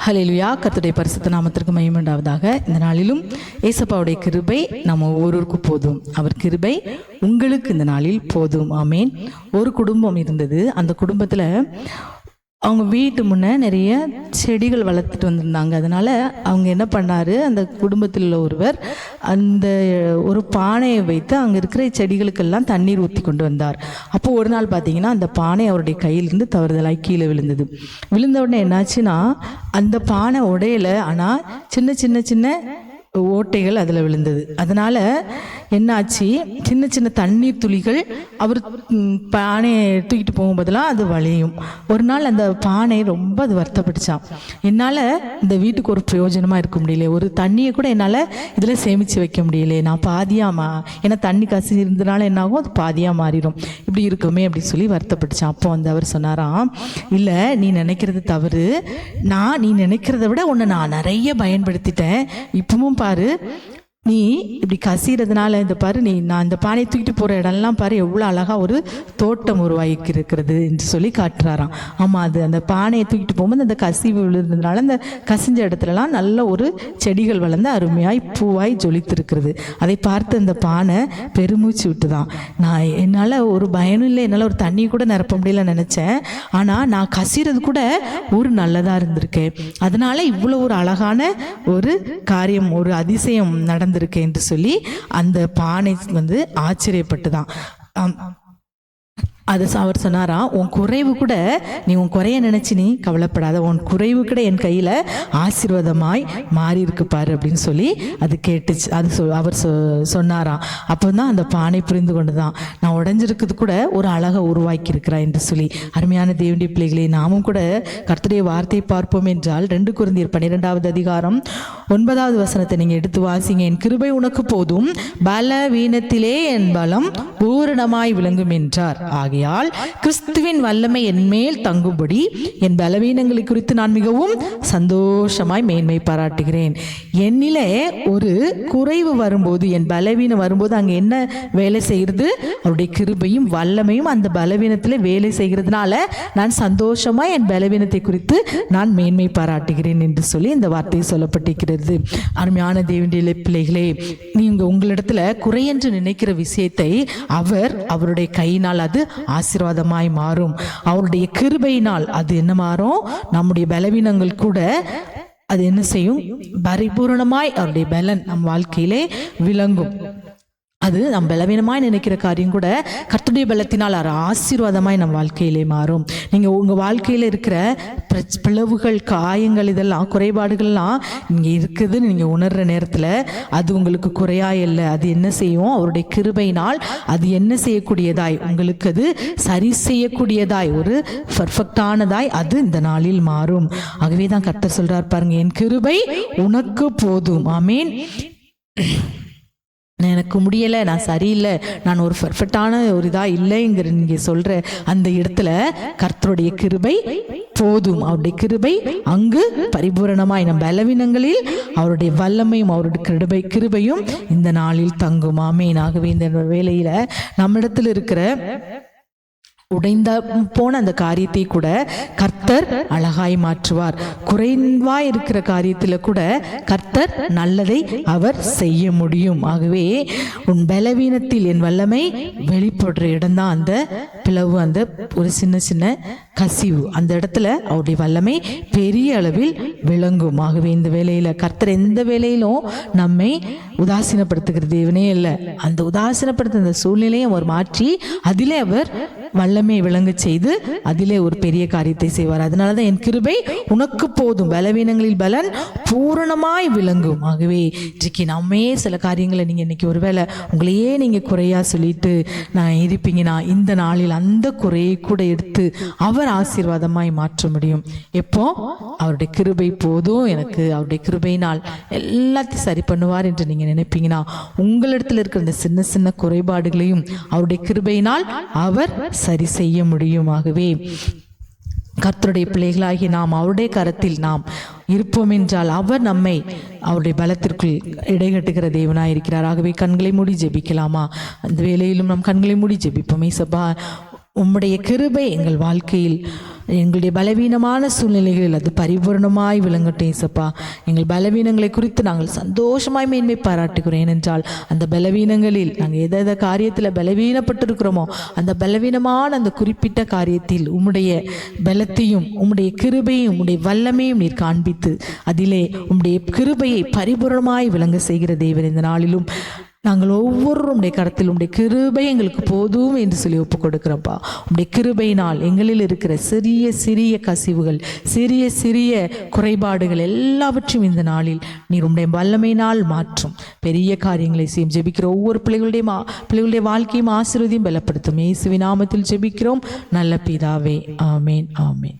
ஹல்லேலூயா. கர்த்தருடைய பரிசுத்த நாமத்திற்கு மகிமை உண்டாவதாக. இந்த நாளிலும் ஏசப்பாவுடைய கிருபை நம்ம ஒவ்வொருவருக்கும் போதும். அவர் கிருபை உங்களுக்கு இந்த நாளில் போதும். ஆமேன். ஒரு குடும்பம் இருந்தது. அந்த குடும்பத்தில் அவங்க வீட்டு முன்னே நிறைய செடிகள் வளர்த்துட்டு வந்திருந்தாங்க. அதனால் அவங்க என்ன பண்ணார், அந்த குடும்பத்தில் உள்ள ஒருவர் அந்த ஒரு பானையை வைத்து அங்கே இருக்கிற செடிகளுக்கெல்லாம் தண்ணீர் ஊற்றி கொண்டு வந்தார். அப்போது ஒரு நாள் பார்த்தீங்கன்னா அந்த பானை அவருடைய கையிலிருந்து தவறுதலாய் கீழே விழுந்தது. விழுந்த உடனே என்னாச்சுன்னா, அந்த பானை உடையலை, ஆனால் சின்ன சின்ன சின்ன ஓட்டைகள் அதில் விழுந்தது. அதனால் என்னாச்சு, சின்ன சின்ன தண்ணீர் துளிகள் அவர் பானையை தூக்கிட்டு போகும்போதெல்லாம் அது வளையும். ஒரு நாள் அந்த பானை ரொம்ப அது வருத்தப்பட்டுச்சான். என்னால் இந்த வீட்டுக்கு ஒரு பிரயோஜனமாக இருக்க முடியல, ஒரு தண்ணியை கூட என்னால் இதில் சேமித்து வைக்க முடியல, நான் பாதியாக ஏன்னா தண்ணி கசி இருந்ததுனால என்னாகும், அது பாதியாக மாறிடும், இப்படி இருக்குமே அப்படி சொல்லி வருத்தப்பட்டுச்சான். அப்போ வந்து அவர் சொன்னாராம், இல்லை நீ நினைக்கிறது தவறு, நீ நினைக்கிறத விட உன்னை நான் நிறைய பயன்படுத்திட்டேன். இப்பவும் பாரு, நீ இப்படி கசிறதுனால இந்த பாரு, நான் இந்த பானையை தூக்கிட்டு போகிற இடம்லாம் பாரு எவ்வளோ அழகாக ஒரு தோட்டம் உருவாக்கி இருக்கிறது என்று சொல்லி காட்டுறாராம். ஆமாம், அது அந்த பானையை தூக்கிட்டு போகும்போது அந்த கசிவு விழுந்ததுனால அந்த கசிஞ்ச இடத்துலலாம் நல்ல ஒரு செடிகள் வளர்ந்து அருமையாய் பூவாய் ஜொலித்திருக்கிறது. அதை பார்த்து அந்த பானை பெருமூச்சு விட்டுதான், நான் என்னால் ஒரு பயனும் இல்லை, என்னால் ஒரு தண்ணி கூட நிரப்ப முடியல நினச்சேன், ஆனால் நான் கசிறது கூட ஒரு நல்லதாக இருந்திருக்கேன், அதனால் இவ்வளோ ஒரு அழகான ஒரு காரியம், ஒரு அதிசயம் நடந்திருக்கு என்று சொல்லி அந்த பானை வந்து ஆச்சரியப்பட்டுதான். அது அவர் சொன்னாரா, உன் குறைவு கூட நீ உன் குறைய நினைச்சு நீ கவலைப்படாத, உன் குறைவு கூட என் கையில் ஆசீர்வாதமாய் மாறி இருக்கு பாரு அப்படின்னு சொல்லி அது கேட்டுச்சு. அது அவர் சொன்னாராம். அப்போ தான் அந்த பானை புரிந்து கொண்டு தான், நான் உடைஞ்சிருக்கிறது கூட ஒரு அழகை உருவாக்கி இருக்கிறான் என்று சொல்லி. அருமையான தேவனுடைய பிள்ளைகளே, நாமும் கூட கர்த்தருடைய வார்த்தையை பார்ப்போம் என்றால் 2 கொரிந்தியர் 12வது அதிகாரம் 9வது வசனத்தை நீங்கள் எடுத்து வாசிங்க. என் கிருபை உனக்கு போதும், பலவீனத்திலே என் பலம் பூரணமாய் விளங்கும் என்றார். ஆகையால் கிறிஸ்துவின் வல்லமை என் மேல் தங்கும்படி என் பலவீனங்களை குறித்து நான் மிகவும் சந்தோஷமாய் மேன்மை பாராட்டுகிறேன். என்னிலே ஒரு குறைவு வரும்போது, என் பலவீனம் வரும்போது அங்கே என்ன வேலை செய்கிறது, அவருடைய கிருபையும் வல்லமையும் அந்த பலவீனத்தில் வேலை செய்கிறதுனால நான் சந்தோஷமாய் என் பலவீனத்தை குறித்து நான் மேன்மை பாராட்டுகிறேன் என்று சொல்லி இந்த வார்த்தையை சொல்லப்பட்டிருக்கிறது. அருமையான தேவனுடைய பிள்ளைகளே, நீங்கள் உங்களிடத்துல குறையென்று நினைக்கிற விஷயத்தை அவருடைய கையினால் அது ஆசீர்வாதமாய் மாறும். அவருடைய கிருபையினால் அது என்ன மாறும், நம்முடைய பலவீனங்கள் கூட அது என்ன செய்யும், பரிபூரணமாய் அவருடைய பலன் நம் வாழ்க்கையிலே விளங்கும். அது நம் பலவீனமாய் நினைக்கிற காரியம் கூட கர்த்தருடைய பலத்தினால் ஆசீர்வாதமாய் நம் வாழ்க்கையிலே மாறும். நீங்கள் உங்கள் வாழ்க்கையில் இருக்கிற பிளவுகள், காயங்கள், இதெல்லாம் குறைபாடுகள்லாம் இங்கே இருக்குதுன்னு நீங்கள் உணர்கிற நேரத்தில் அது உங்களுக்கு குறையாய் இல்லை, அது என்ன செய்யும், அவருடைய கிருபையினால் அது என்ன செய்யக்கூடியதாய், உங்களுக்கு அது சரி செய்யக்கூடியதாய், ஒரு பர்ஃபெக்டானதாய் அது இந்த நாளில் மாறும். ஆகவே தான் கர்த்தர் சொல்றார் பாருங்க, என் கிருபை உனக்கு போதும். ஆமேன். எனக்கு முடியலை, நான் சரியில்லை, நான் ஒரு பர்ஃபெக்டான ஒரு இதாக இல்லைங்கிற நீங்கள் சொல்கிற அந்த இடத்துல கர்த்தருடைய கிருபை போதும். அவருடைய கிருபை அங்கு பரிபூரணமாய் நம் பலவீனங்களில் அவருடைய வல்லமையும் அவருடைய கிருபையும் இந்த நாளில் தங்கும். ஆமேன். ஆகவே இந்த வேளையில் நம்மிடத்தில் இருக்கிற உடைந்த போன அந்த காரியத்தை கூட கர்த்தர் அழகாய் மாற்றுவார். குறைவாய் இருக்கிற காரியத்தில் கூட கர்த்தர் நல்லதை அவர் செய்ய முடியும். ஆகவே உன் பலவீனத்தில் என் வல்லமை வெளிப்படுற இடம்தான் அந்த பிளவு, அந்த ஒரு சின்ன சின்ன கசிவு, அந்த இடத்துல அவருடைய வல்லமை பெரிய அளவில் விளங்கும். ஆகவே இந்த வேலையில் கர்த்தர் எந்த வேலையிலும் நம்மை உதாசீனப்படுத்துகிற தேவனே இல்லை. அந்த உதாசீனப்படுத்த அந்த சூழ்நிலையை அவர் மாற்றி அதிலே அவர் வல்லமை விளங்க செய்து அதிலே ஒரு பெரிய காரியத்தை செய்வார். அதனாலதான் என் கிருபை உனக்கு போதும், பலவீனங்களில் பலன் பூரணமாய் விளங்கும். ஆகவே இன்றைக்கு நம்மே சில காரியங்களை நீங்கள் இன்னைக்கு ஒருவேளை உங்களையே நீங்கள் குறையா சொல்லிட்டு நான் இருப்பீங்கன்னா, இந்த நாளில் அந்த குறையை கூட எடுத்து அவர் ஆசீர்வாதமாய் மாற்ற முடியும். எப்போ அவருடைய கிருபை போதும், எனக்கு அவருடைய கிருபையினால் எல்லாத்தையும் சரி பண்ணுவார் என்று நீங்கள் நினைப்பீங்கன்னா, உங்களிடத்தில் இருக்கிற இந்த சின்ன சின்ன குறைபாடுகளையும் அவருடைய கிருபையினால் அவர் சரி செய்ய முடியும். ஆகவே கர்த்தருடைய பிள்ளைகளாகி நாம் அவருடைய கரத்தில் நாம் இருப்போம் என்றால் அவர் நம்மை அவருடைய பலத்திற்குள் இடைகட்டுகிற தேவனாய் இருக்கிறார். ஆகவே கண்களை மூடி ஜெபிக்கலாமா? அந்த வேளையிலும் நம் கண்களை மூடி ஜெபிப்போம். ஏசப்பா, உம்முடைய கிருபை எங்கள் வாழ்க்கையில் எங்களுடைய பலவீனமான சூழ்நிலைகளில் அது பரிபூர்ணமாய் விளங்கட்டும் ஏசப்பா. எங்கள் பலவீனங்களை குறித்து நாங்கள் சந்தோஷமாய் மேன்மை பாராட்டுகிறோம். ஏனென்றால் அந்த பலவீனங்களில் நாங்கள் எதை காரியத்தில் பலவீனப்பட்டிருக்கிறோமோ அந்த பலவீனமான அந்த குறிப்பிட்ட காரியத்தில் உம்முடைய பலத்தையும் உம்முடைய கிருபையும் உம்முடைய வல்லமையும் நீர் காண்பித்து அதிலே உம்முடைய கிருபையை பரிபூர்ணமாய் விளங்க செய்கிற தேவன், இந்த நாளிலும் நாங்கள் ஒவ்வொருவரும் உடைய கரத்தில் உடைய கிருபை எங்களுக்கு போதும் என்று சொல்லி ஒப்புக் கொடுக்கிறப்பா. உடைய கிருபையினால் எங்களில் இருக்கிற சிறிய சிறிய கசிவுகள், சிறிய சிறிய குறைபாடுகள் எல்லாவற்றையும் இந்த நாளில் நீர் உடைய வல்லமையினால் மாற்றும் பெரிய காரியங்களை செய்யும். ஜெபிக்கிற ஒவ்வொரு பிள்ளைகளுடைய வாழ்க்கையும் ஆசீர்வதியும் பலப்படுத்தும். இயேசுவின் நாமத்தில் ஜெபிக்கிறோம் நல்ல பிதாவே, ஆமேன், ஆமேன்.